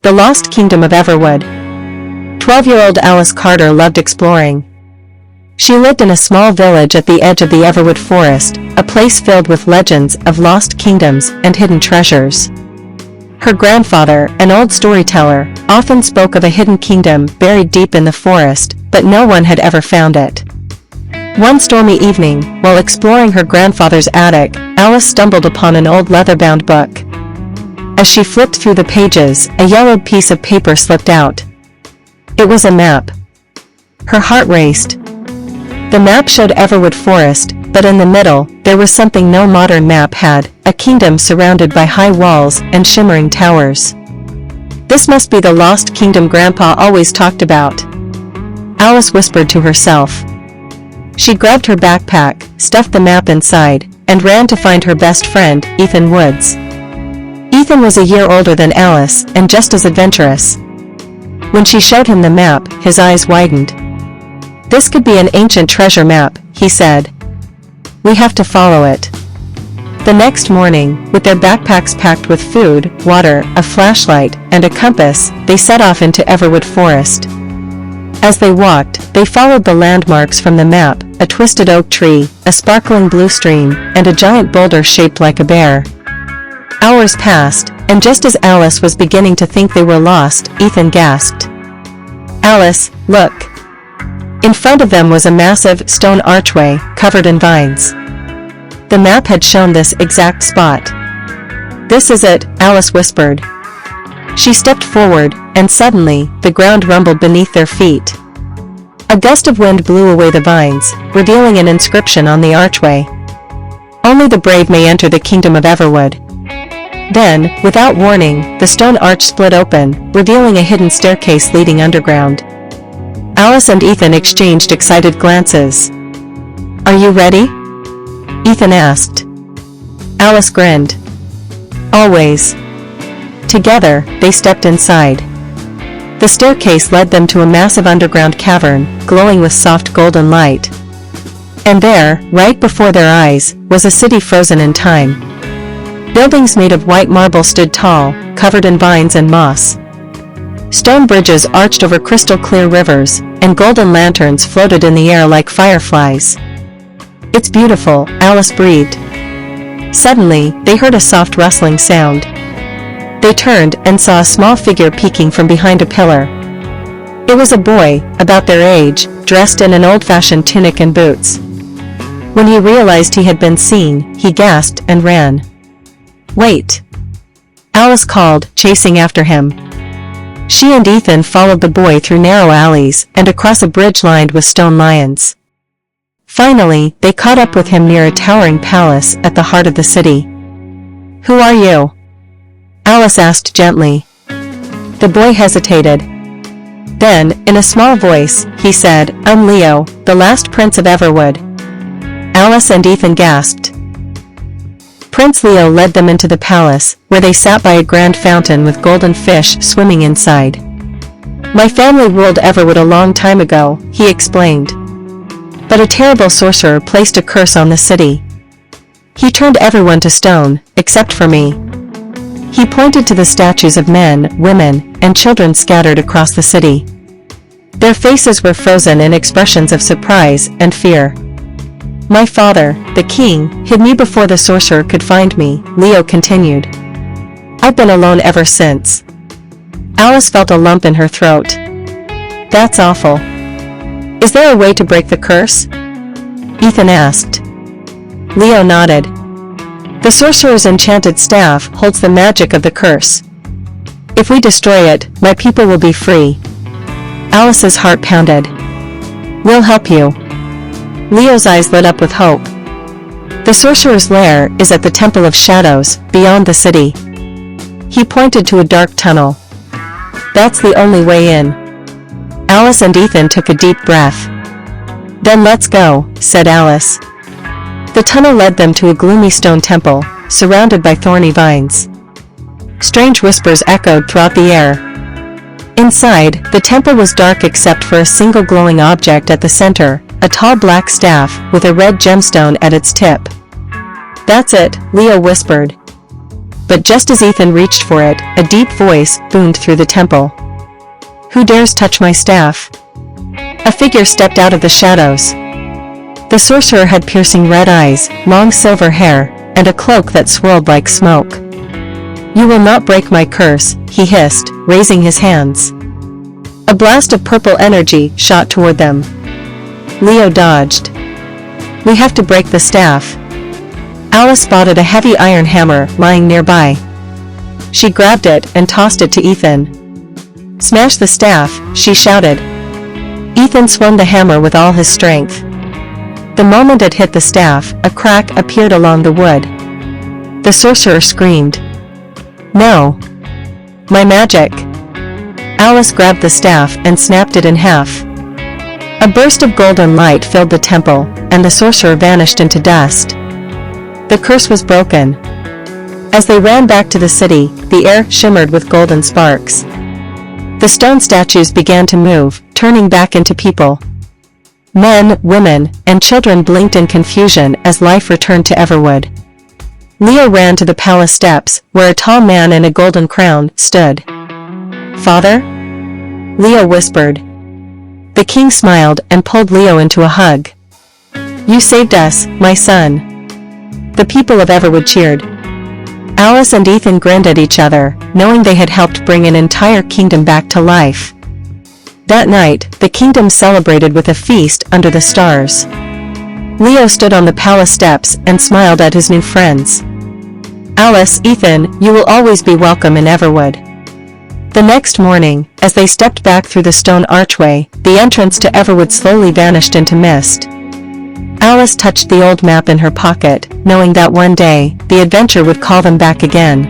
The Lost Kingdom of Everwood. 12-year-old Alice Carter loved exploring. She lived in a small village at the edge of the Everwood forest, a place filled with legends of lost kingdoms and hidden treasures. Her grandfather, an old storyteller, often spoke of a hidden kingdom buried deep in the forest, but no one had ever found it. One stormy evening, while exploring her grandfather's attic, Alice stumbled upon an old leather-bound book. As she flipped through the pages, a yellowed piece of paper slipped out. It was a map. Her heart raced. The map showed Everwood Forest, but in the middle, there was something no modern map had, a kingdom surrounded by high walls and shimmering towers. This must be the lost kingdom Grandpa always talked about, Alice whispered to herself. She grabbed her backpack, stuffed the map inside, and ran to find her best friend, Ethan Woods. Ethan was a year older than Alice, and just as adventurous. When she showed him the map, his eyes widened. "This could be an ancient treasure map," he said. "We have to follow it." The next morning, with their backpacks packed with food, water, a flashlight, and a compass, they set off into Everwood Forest. As they walked, they followed the landmarks from the map, a twisted oak tree, a sparkling blue stream, and a giant boulder shaped like a bear. Hours passed, and just as Alice was beginning to think they were lost, Ethan gasped. "Alice, look!" In front of them was a massive, stone archway, covered in vines. The map had shown this exact spot. "This is it," Alice whispered. She stepped forward, and suddenly, the ground rumbled beneath their feet. A gust of wind blew away the vines, revealing an inscription on the archway. "Only the brave may enter the kingdom of Everwood." Then, without warning, the stone arch split open, revealing a hidden staircase leading underground. Alice and Ethan exchanged excited glances. "Are you ready?" Ethan asked. Alice grinned. "Always." Together, they stepped inside. The staircase led them to a massive underground cavern, glowing with soft golden light. And there, right before their eyes, was a city frozen in time. Buildings made of white marble stood tall, covered in vines and moss. Stone bridges arched over crystal-clear rivers, and golden lanterns floated in the air like fireflies. "It's beautiful," Alice breathed. Suddenly, they heard a soft rustling sound. They turned and saw a small figure peeking from behind a pillar. It was a boy, about their age, dressed in an old-fashioned tunic and boots. When he realized he had been seen, he gasped and ran. "Wait!" Alice called, chasing after him. She and Ethan followed the boy through narrow alleys and across a bridge lined with stone lions. Finally, they caught up with him near a towering palace at the heart of the city. "Who are you?" Alice asked gently. The boy hesitated. Then, in a small voice, he said, "I'm Leo, the last prince of Everwood." Alice and Ethan gasped. Prince Leo led them into the palace, where they sat by a grand fountain with golden fish swimming inside. "My family ruled Everwood a long time ago," he explained. "But a terrible sorcerer placed a curse on the city. He turned everyone to stone, except for me." He pointed to the statues of men, women, and children scattered across the city. Their faces were frozen in expressions of surprise and fear. "My father, the king, hid me before the sorcerer could find me," Leo continued. "I've been alone ever since." Alice felt a lump in her throat. "That's awful. Is there a way to break the curse?" Ethan asked. Leo nodded. "The sorcerer's enchanted staff holds the magic of the curse. If we destroy it, my people will be free." Alice's heart pounded. "We'll help you." Leo's eyes lit up with hope. "The sorcerer's lair is at the Temple of Shadows, beyond the city." He pointed to a dark tunnel. "That's the only way in." Alice and Ethan took a deep breath. "Then let's go," said Alice. The tunnel led them to a gloomy stone temple, surrounded by thorny vines. Strange whispers echoed throughout the air. Inside, the temple was dark except for a single glowing object at the center, a tall black staff with a red gemstone at its tip. "That's it," Leo whispered. But just as Ethan reached for it, a deep voice boomed through the temple. "Who dares touch my staff?" A figure stepped out of the shadows. The sorcerer had piercing red eyes, long silver hair, and a cloak that swirled like smoke. "You will not break my curse," he hissed, raising his hands. A blast of purple energy shot toward them. Leo dodged. "We have to break the staff." Alice spotted a heavy iron hammer lying nearby. She grabbed it and tossed it to Ethan. "Smash the staff," she shouted. Ethan swung the hammer with all his strength. The moment it hit the staff, a crack appeared along the wood. The sorcerer screamed. "No! My magic!" Alice grabbed the staff and snapped it in half. A burst of golden light filled the temple, and the sorcerer vanished into dust. The curse was broken. As they ran back to the city, the air shimmered with golden sparks. The stone statues began to move, turning back into people. Men, women, and children blinked in confusion as life returned to Everwood. Leo ran to the palace steps, where a tall man in a golden crown stood. "Father?" Leo whispered. The king smiled and pulled Leo into a hug. "You saved us, my son." The people of Everwood cheered. Alice and Ethan grinned at each other, knowing they had helped bring an entire kingdom back to life. That night, the kingdom celebrated with a feast under the stars. Leo stood on the palace steps and smiled at his new friends. "Alice, Ethan, you will always be welcome in Everwood." The next morning, as they stepped back through the stone archway, the entrance to Everwood slowly vanished into mist. Alice touched the old map in her pocket, knowing that one day, the adventure would call them back again.